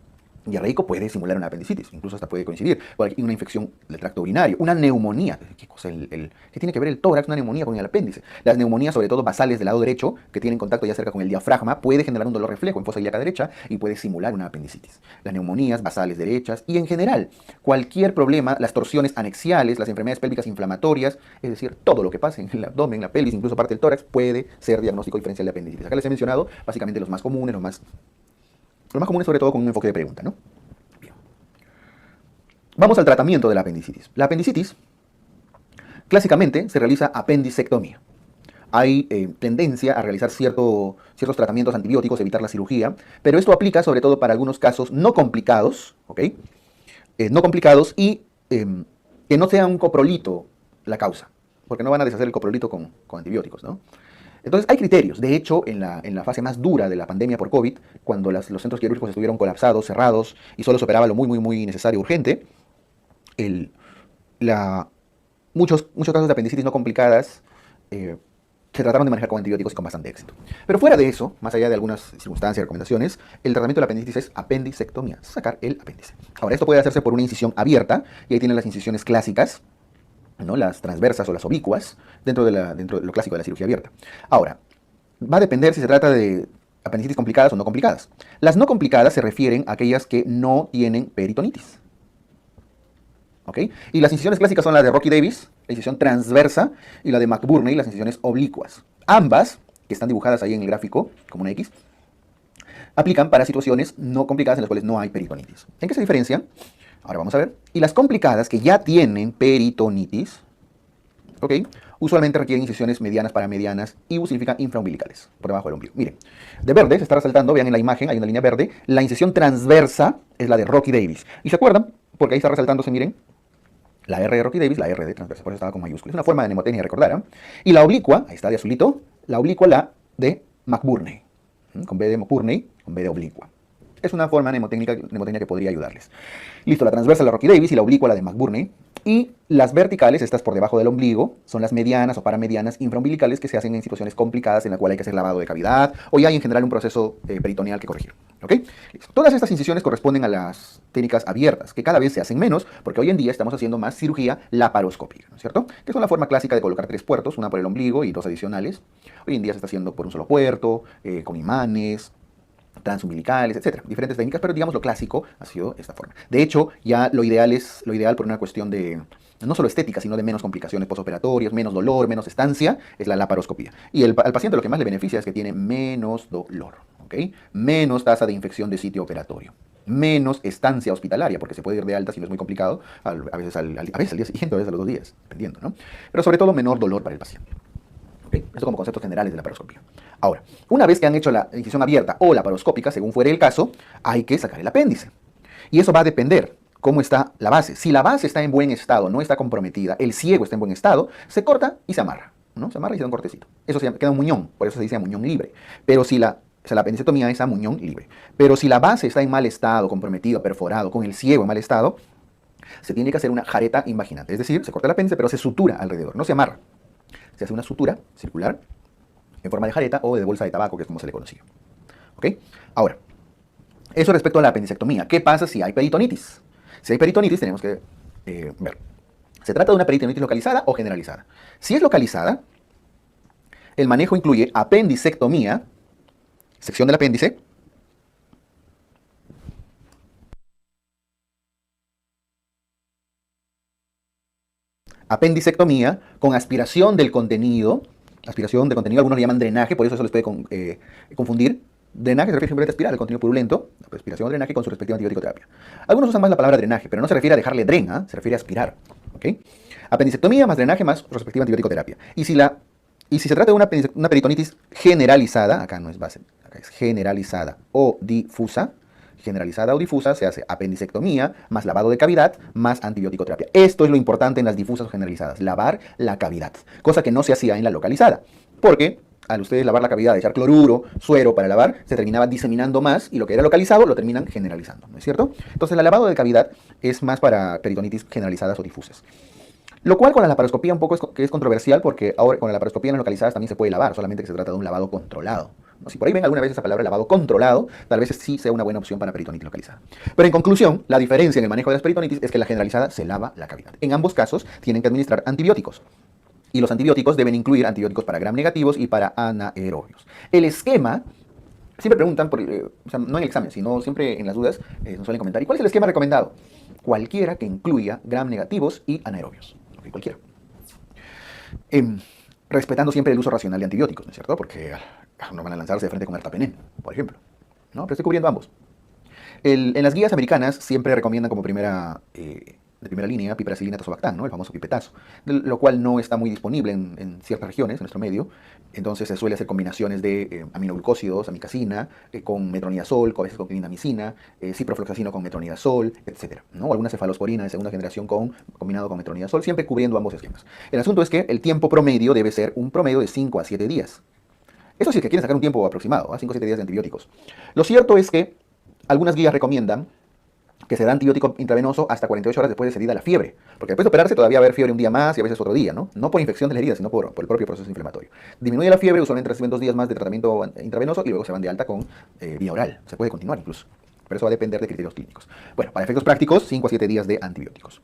diarreico puede simular una apendicitis, incluso hasta puede coincidir. Una infección del tracto urinario, una neumonía. ¿Qué cosa? ¿Qué tiene que ver el tórax, una neumonía con el apéndice? Las neumonías, sobre todo basales del lado derecho, que tienen contacto ya cerca con el diafragma, puede generar un dolor reflejo en fosa ilíaca derecha y puede simular una apendicitis. Las neumonías basales derechas y en general, cualquier problema, las torsiones anexiales, las enfermedades pélvicas inflamatorias, es decir, todo lo que pase en el abdomen, la pelvis, incluso parte del tórax, puede ser diagnóstico diferencial de apendicitis. Acá les he mencionado básicamente los más comunes, los más comunes sobre todo con un enfoque de pregunta, ¿no? Bien. Vamos al tratamiento de la apendicitis. La apendicitis, clásicamente, se realiza apendicectomía. Hay tendencia a realizar ciertos tratamientos antibióticos, evitar la cirugía, pero esto aplica sobre todo para algunos casos no complicados, ¿ok? No complicados y que no sea un coprolito la causa, porque no van a deshacer el coprolito con antibióticos, ¿no? Entonces hay criterios. De hecho, en la fase más dura de la pandemia por COVID, cuando los centros quirúrgicos estuvieron colapsados, cerrados, y solo se operaba lo muy, muy, muy necesario, urgente, muchos casos de apendicitis no complicadas se trataron de manejar con antibióticos y con bastante éxito. Pero fuera de eso, más allá de algunas circunstancias y recomendaciones, el tratamiento de la apendicitis es apendicectomía, sacar el apéndice. Ahora, esto puede hacerse por una incisión abierta, y ahí tienen las incisiones clásicas, ¿no? Las transversas o las oblicuas, dentro de lo clásico de la cirugía abierta. Ahora, va a depender si se trata de apendicitis complicadas o no complicadas. Las no complicadas se refieren a aquellas que no tienen peritonitis. ¿Ok? Y las incisiones clásicas son la de Rocky Davis, la incisión transversa, y la de McBurney, las incisiones oblicuas. Ambas, que están dibujadas ahí en el gráfico, como una X, aplican para situaciones no complicadas en las cuales no hay peritonitis. ¿En qué se diferencian? Ahora vamos a ver. Y las complicadas que ya tienen peritonitis, ¿ok? Usualmente requieren incisiones medianas para medianas y significa infraumbilicales, por debajo del ombligo. Miren, de verde se está resaltando, vean en la imagen, hay una línea verde, la incisión transversa es la de Rocky Davis. ¿Y se acuerdan? Porque ahí está resaltándose, miren, la R de Rocky Davis, la R de transversa, por eso estaba con mayúsculas. Es una forma de mnemotecnia, recordar, ¿eh? Y la oblicua, ahí está de azulito, la oblicua, la de McBurney, con B de McBurney, con B de oblicua. Es una forma mnemotecnia que podría ayudarles. Listo, la transversa la Rocky Davis y la oblicua la de McBurney. Y las verticales, estas por debajo del ombligo, son las medianas o paramedianas infraumbilicales que se hacen en situaciones complicadas en la cual hay que hacer lavado de cavidad o ya hay en general un proceso peritoneal que corregir. ¿Ok? Listo. Todas estas incisiones corresponden a las técnicas abiertas, que cada vez se hacen menos porque hoy en día estamos haciendo más cirugía laparoscópica, ¿no es cierto? Que es una forma clásica de colocar 3 puertos, una por el ombligo y 2 adicionales. Hoy en día se está haciendo por un solo puerto, con imanes, transumbilicales, etcétera. Diferentes técnicas, pero digamos lo clásico ha sido esta forma. De hecho, ya lo ideal por una cuestión de no solo estética, sino de menos complicaciones postoperatorias, menos dolor, menos estancia, es la laparoscopía. Y al paciente lo que más le beneficia es que tiene menos dolor, ¿ok? Menos tasa de infección de sitio operatorio, menos estancia hospitalaria, porque se puede ir de alta si no es muy complicado, a veces al día siguiente, a veces a los 2 días, dependiendo, ¿no? Pero sobre todo menor dolor para el paciente. Esto como conceptos generales de la laparoscopía. Ahora, una vez que han hecho la incisión abierta o laparoscópica, según fuere el caso, hay que sacar el apéndice. Y eso va a depender cómo está la base. Si la base está en buen estado, no está comprometida, el ciego está en buen estado, se corta y se amarra, ¿no? Se amarra y se da un cortecito. Eso queda un muñón, por eso se dice muñón libre. Pero si la apendicectomía es a muñón libre. Pero si la base está en mal estado, comprometido, perforado, con el ciego en mal estado, se tiene que hacer una jareta invaginal. Es decir, se corta el apéndice, pero se sutura alrededor, no se amarra. Se hace una sutura circular en forma de jareta o de bolsa de tabaco, que es como se le conocía. ¿Ok? Ahora, eso respecto a la apendicectomía. ¿Qué pasa si hay peritonitis? Si hay peritonitis, tenemos que ver. ¿Se trata de una peritonitis localizada o generalizada? Si es localizada, el manejo incluye apendicectomía, sección del apéndice, apendicectomía con aspiración del contenido, algunos le llaman drenaje, por eso les puede confundir. Drenaje se refiere simplemente a aspirar el contenido purulento, aspiración o drenaje con su respectiva antibiótico terapia. Algunos usan más la palabra drenaje, pero no se refiere a dejarle drena, se refiere a aspirar. ¿Okay? Apendicectomía más drenaje más su respectiva antibiótico terapia. Y si se trata de una peritonitis generalizada, acá no es base, acá es generalizada o difusa, se hace apendicectomía más lavado de cavidad más antibiótico terapia. Esto es lo importante en las difusas o generalizadas, lavar la cavidad, cosa que no se hacía en la localizada, porque al ustedes lavar la cavidad, echar cloruro, suero para lavar, se terminaba diseminando más y lo que era localizado lo terminan generalizando, ¿no es cierto? Entonces el lavado de cavidad es más para peritonitis generalizadas o difusas. Lo cual con la laparoscopía un poco es controversial porque ahora con la laparoscopía en las localizadas también se puede lavar, solamente que se trata de un lavado controlado. ¿No? Si por ahí ven alguna vez esa palabra lavado controlado, tal vez sí sea una buena opción para peritonitis localizada. Pero en conclusión, la diferencia en el manejo de las peritonitis es que la generalizada se lava la cavidad. En ambos casos tienen que administrar antibióticos. Y los antibióticos deben incluir antibióticos para gram negativos y para anaerobios. El esquema, siempre preguntan, o sea, no en el examen, sino siempre en las dudas, nos suelen comentar, ¿y cuál es el esquema recomendado? Cualquiera que incluya gram negativos y anaerobios. Okay, cualquiera. Respetando siempre el uso racional de antibióticos, ¿no es cierto? Porque no van a lanzarse de frente con ertapenem, por ejemplo. ¿No? Pero estoy cubriendo ambos. En las guías americanas siempre recomiendan como de primera línea, piperacilina tazobactam, ¿no? El famoso pipetazo, lo cual no está muy disponible en ciertas regiones, en nuestro medio. Entonces se suele hacer combinaciones de aminoglucósidos, amicacina, con metronidazol, a veces con clindamicina, ciprofloxacino con metronidazol, etc. ¿no? O alguna cefalosporina de segunda generación combinado con metronidazol, siempre cubriendo ambos esquemas. El asunto es que el tiempo promedio debe ser un promedio de 5 a 7 días. Eso sí es que quieren sacar un tiempo aproximado, 5 o 7 días de antibióticos. Lo cierto es que algunas guías recomiendan que se da antibiótico intravenoso hasta 48 horas después de cedida la fiebre. Porque después de operarse todavía va a haber fiebre un día más y a veces otro día, ¿no? No por infección de la herida, sino por el propio proceso inflamatorio. Disminuye la fiebre, usualmente reciben 2 días más de tratamiento intravenoso y luego se van de alta con vía oral. Se puede continuar incluso. Pero eso va a depender de criterios clínicos. Bueno, para efectos prácticos, 5 a 7 días de antibióticos.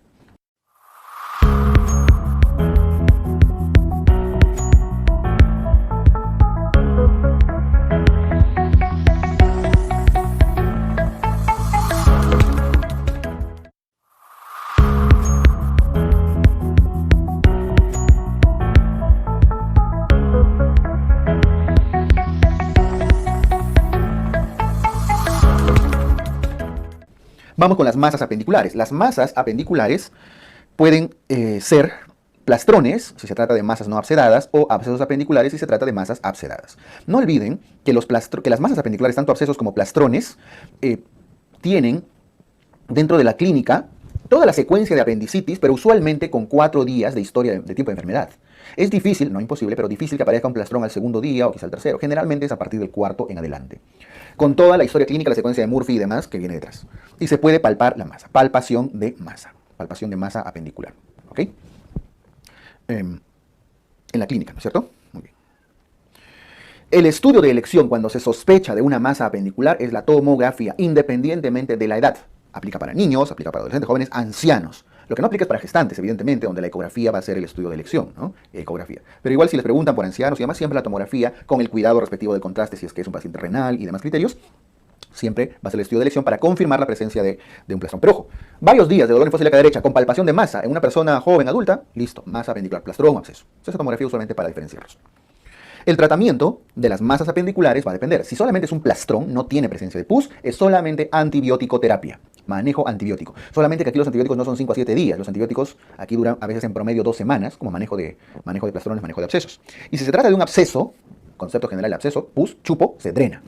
Vamos con las masas apendiculares. Las masas apendiculares pueden ser plastrones, si se trata de masas no abscedadas, o abscesos apendiculares, si se trata de masas abscedadas. No olviden que las masas apendiculares, tanto abscesos como plastrones, tienen dentro de la clínica toda la secuencia de apendicitis, pero usualmente con 4 días de historia de tiempo de enfermedad. Es difícil, no imposible, pero difícil que aparezca un plastrón al segundo día o quizá al tercero. Generalmente es a partir del 4º en adelante. Con toda la historia clínica, la secuencia de Murphy y demás que viene detrás. Y se puede palpar la masa. Palpación de masa apendicular. ¿Ok? En la clínica, ¿no es cierto? Muy bien. El estudio de elección cuando se sospecha de una masa apendicular es la tomografía, independientemente de la edad. Aplica para niños, aplica para adolescentes, jóvenes, ancianos. Lo que no aplica es para gestantes, evidentemente, donde la ecografía va a ser el estudio de elección, ¿no? Ecografía. Pero igual si les preguntan por ancianos y demás, siempre la tomografía, con el cuidado respectivo del contraste, si es que es un paciente renal y demás criterios, siempre va a ser el estudio de elección para confirmar la presencia de un plastrón. Pero ojo, varios días de dolor en fosa ilíaca derecha con palpación de masa en una persona joven, adulta, listo, masa apendicular, plastrón, absceso. Esa tomografía usualmente para diferenciarlos. El tratamiento de las masas apendiculares va a depender. Si solamente es un plastrón, no tiene presencia de pus, es solamente antibiótico terapia. Manejo antibiótico. Solamente que aquí los antibióticos no son 5 a 7 días. Los antibióticos aquí duran a veces en promedio 2 semanas, como manejo de plastrones, manejo de abscesos. Y si se trata de un absceso, concepto general de absceso, pus, chupo, se drena.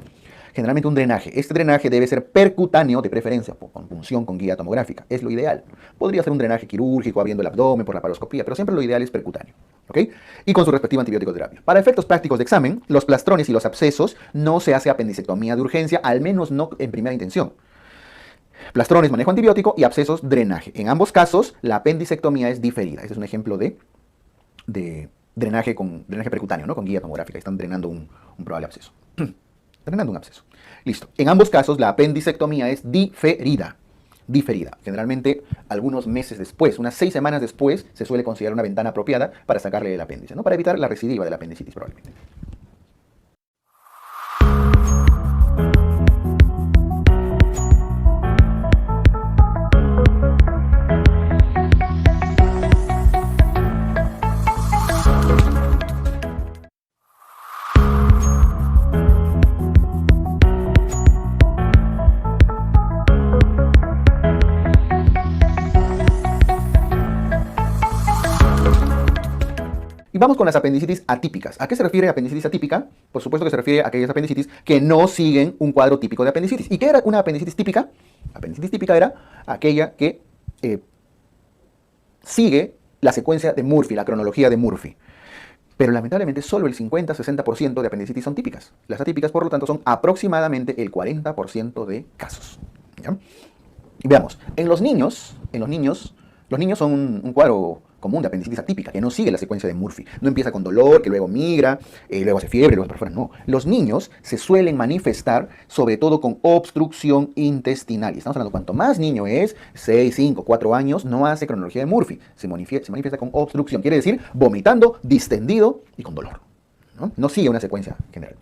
Generalmente un drenaje. Este drenaje debe ser percutáneo de preferencia, con punción con guía tomográfica. Es lo ideal. Podría ser un drenaje quirúrgico, abriendo el abdomen por la paroscopía, pero siempre lo ideal es percutáneo. ¿Ok? Y con su respectiva antibiótico terapia. Para efectos prácticos de examen, los plastrones y los abscesos no se hace apendicectomía de urgencia, al menos no en primera intención. Plastrones, manejo antibiótico, y abscesos, drenaje. En ambos casos, la apendicectomía es diferida. Este es un ejemplo de drenaje percutáneo, ¿no? Con guía tomográfica. Están drenando un probable absceso. Drenando un absceso. Listo. En ambos casos, la apendicectomía es diferida. diferida. Generalmente, algunos meses después, unas 6 semanas después, se suele considerar una ventana apropiada para sacarle el apéndice, ¿no? Para evitar la recidiva de la apendicitis probablemente. Y vamos con las apendicitis atípicas. ¿A qué se refiere apendicitis atípica? Por supuesto que se refiere a aquellas apendicitis que no siguen un cuadro típico de apendicitis. ¿Y qué era una apendicitis típica? La apendicitis típica era aquella que sigue la secuencia de Murphy, la cronología de Murphy. Pero lamentablemente solo el 50-60% de apendicitis son típicas. Las atípicas, por lo tanto, son aproximadamente el 40% de casos. ¿Ya? Y veamos, los niños son un cuadro común de apendicitis atípica, que no sigue la secuencia de Murphy. No empieza con dolor, que luego migra, luego hace fiebre, luego se perfora. No. Los niños se suelen manifestar sobre todo con obstrucción intestinal. Y estamos hablando, cuanto más niño es, 6, 5, 4 años, no hace cronología de Murphy. Se manifiesta con obstrucción. Quiere decir vomitando, distendido y con dolor. No sigue una secuencia general.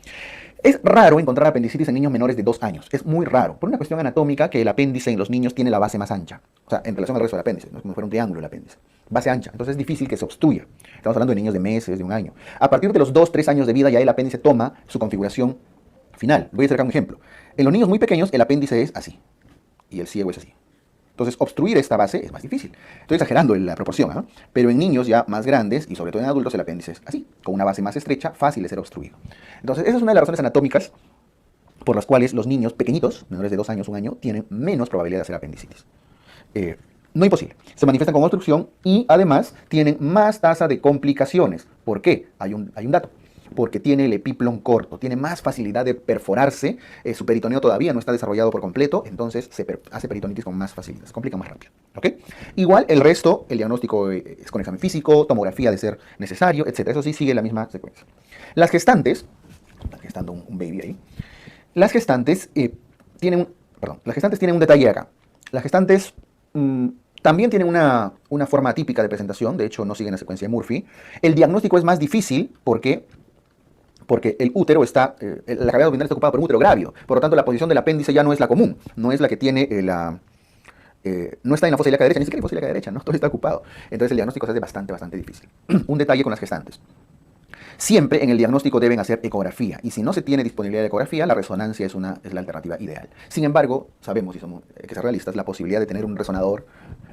Es raro encontrar apendicitis en niños menores de 2 años. Es muy raro. Por una cuestión anatómica que el apéndice en los niños tiene la base más ancha. O sea, en relación al resto del apéndice. No es como si fuera un triángulo el apéndice. Base ancha. Entonces es difícil que se obstruya. Estamos hablando de niños de meses, de 1 año. A partir de los 2, 3 años de vida ya el apéndice toma su configuración final. Voy a acercar un ejemplo. En los niños muy pequeños el apéndice es así. Y el ciego es así. Entonces, obstruir esta base es más difícil. Estoy exagerando en la proporción, ¿eh? Pero en niños ya más grandes, y sobre todo en adultos, el apéndice es así, con una base más estrecha, fácil de ser obstruido. Entonces, esa es una de las razones anatómicas por las cuales los niños pequeñitos, menores de 2 años, 1 año, tienen menos probabilidad de hacer apendicitis. No imposible. Se manifiestan con obstrucción y, además, tienen más tasa de complicaciones. ¿Por qué? Hay un dato. Porque tiene el epiplon corto, tiene más facilidad de perforarse, su peritoneo todavía no está desarrollado por completo, entonces se hace peritonitis con más facilidad, se complica más rápido. ¿Okay? Igual el resto, el diagnóstico es con examen físico, tomografía de ser necesario, etc. Eso sí sigue la misma secuencia. Las gestantes, está gestando un baby ahí, las gestantes tienen un detalle acá. Las gestantes también tienen una forma atípica de presentación, de hecho no siguen la secuencia de Murphy. El diagnóstico es más difícil porque el útero está, la cavidad abdominal está ocupada por un útero grávido. Por lo tanto, la posición del apéndice ya no es la común. No es la que tiene no está en la fosa ilíaca derecha, ni siquiera en la fosa ilíaca derecha, ¿no? Todo está ocupado. Entonces el diagnóstico se hace bastante difícil. Un detalle con las gestantes. Siempre en el diagnóstico deben hacer ecografía. Y si no se tiene disponibilidad de ecografía, la resonancia es la alternativa ideal. Sin embargo, sabemos, y somos que ser realistas, la posibilidad de tener un resonador,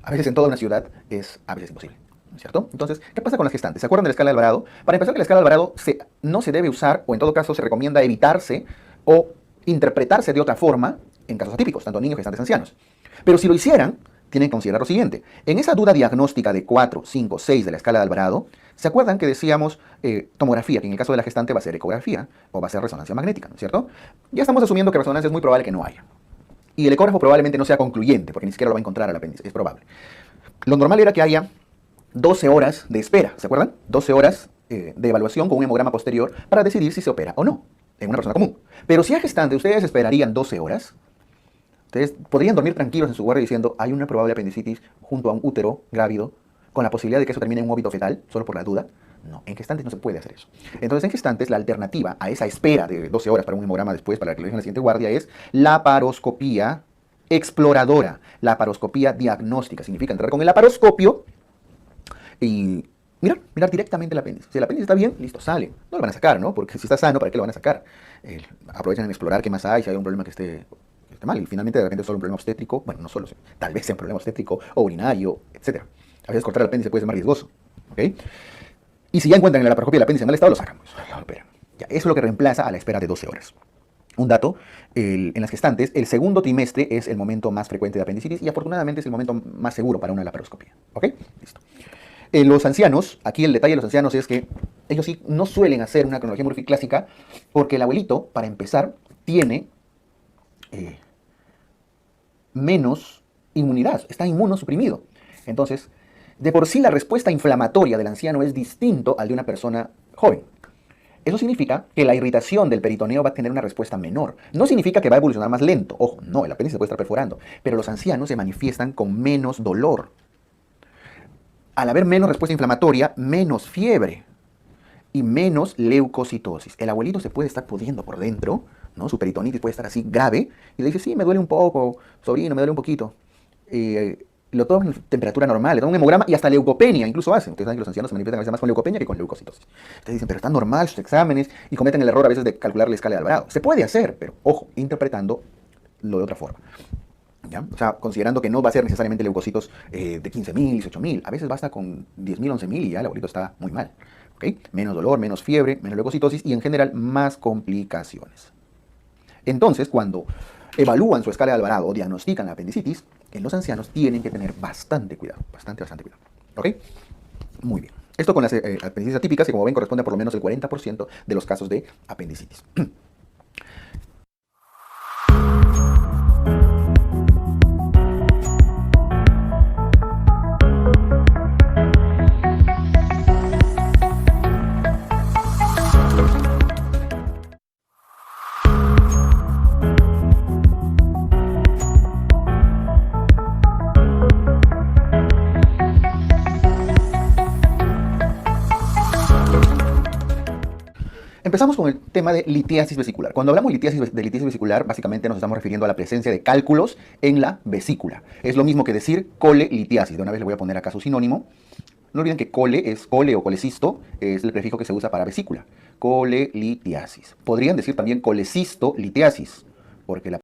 a veces en toda una ciudad, es a veces imposible. ¿Cierto? Entonces, ¿qué pasa con las gestantes? ¿Se acuerdan de la escala de Alvarado? Para empezar, que la escala de Alvarado no se debe usar, o en todo caso se recomienda evitarse o interpretarse de otra forma en casos atípicos, tanto niños, gestantes, ancianos. Pero si lo hicieran, tienen que considerar lo siguiente. En esa duda diagnóstica de 4, 5, 6 de la escala de Alvarado, ¿se acuerdan que decíamos tomografía, que en el caso de la gestante va a ser ecografía o va a ser resonancia magnética, ¿no es cierto? Ya estamos asumiendo que resonancia es muy probable que no haya. Y el ecógrafo probablemente no sea concluyente, porque ni siquiera lo va a encontrar al apéndice, es probable. Lo normal era que haya 12 horas de espera, ¿se acuerdan? 12 horas de evaluación con un hemograma posterior para decidir si se opera o no en una persona común. Pero si a gestante ustedes esperarían 12 horas, ustedes podrían dormir tranquilos en su guardia diciendo hay una probable apendicitis junto a un útero grávido con la posibilidad de que eso termine en un óbito fetal, solo por la duda. No, en gestantes no se puede hacer eso. Entonces en gestantes la alternativa a esa espera de 12 horas para un hemograma después, para que lo dejen en la siguiente guardia, es laparoscopía exploradora, laparoscopía diagnóstica. Significa entrar con el laparoscopio y mirar directamente el apéndice. Si el apéndice está bien, listo, sale. No lo van a sacar, ¿no? Porque si está sano, ¿para qué lo van a sacar? Aprovechan en explorar qué más hay, si hay un problema que esté mal. Y finalmente de repente es solo un problema obstétrico, bueno, no solo, tal vez sea un problema obstétrico o urinario, etc. A veces cortar el apéndice puede ser más riesgoso, ¿ok? Y si ya encuentran en la laparoscopia el apéndice en mal estado, lo sacan, pues, lo operan. Ya, eso es lo que reemplaza a la espera de 12 horas. Un dato, en las gestantes, el segundo trimestre es el momento más frecuente de apendicitis y afortunadamente es el momento más seguro para una laparoscopia, ¿ok? Listo. Los ancianos, aquí el detalle de los ancianos es que ellos sí no suelen hacer una cronología Murphy clásica porque el abuelito, para empezar, tiene menos inmunidad, está inmunosuprimido. Entonces, de por sí la respuesta inflamatoria del anciano es distinto al de una persona joven. Eso significa que la irritación del peritoneo va a tener una respuesta menor. No significa que va a evolucionar más lento. Ojo, no, el apéndice puede estar perforando. Pero los ancianos se manifiestan con menos dolor. Al haber menos respuesta inflamatoria, menos fiebre y menos leucocitosis. El abuelito se puede estar pudriendo por dentro, ¿no? Su peritonitis puede estar así grave, y le dice, sí, me duele un poco, sobrino, me duele un poquito. Lo toman en temperatura normal, le dan un hemograma y hasta leucopenia incluso hacen. Ustedes saben que los ancianos se manifiestan a veces más con leucopenia que con leucocitosis. Ustedes dicen, pero está normal sus exámenes, y cometen el error a veces de calcular la escala de Alvarado. Se puede hacer, pero ojo, interpretando lo de otra forma. ¿Ya? O sea, considerando que no va a ser necesariamente leucocitos de 15.000, 18.000, a veces basta con 10.000, 11.000 y ya el abuelito está muy mal. ¿Okay? Menos dolor, menos fiebre, menos leucocitosis y en general más complicaciones. Entonces, cuando evalúan su escala de Alvarado o diagnostican la apendicitis, en los ancianos tienen que tener bastante cuidado, bastante cuidado. ¿Ok? Muy bien. Esto con las apendicitis atípicas, que como ven corresponde a por lo menos el 40% de los casos de apendicitis. Empezamos con el tema de litiasis vesicular. Cuando hablamos de litiasis vesicular, básicamente nos estamos refiriendo a la presencia de cálculos en la vesícula. Es lo mismo que decir colelitiasis. De una vez le voy a poner acá su sinónimo. No olviden que cole es cole o colecisto, es el prefijo que se usa para vesícula. Colelitiasis. Podrían decir también colecistolitiasis, porque la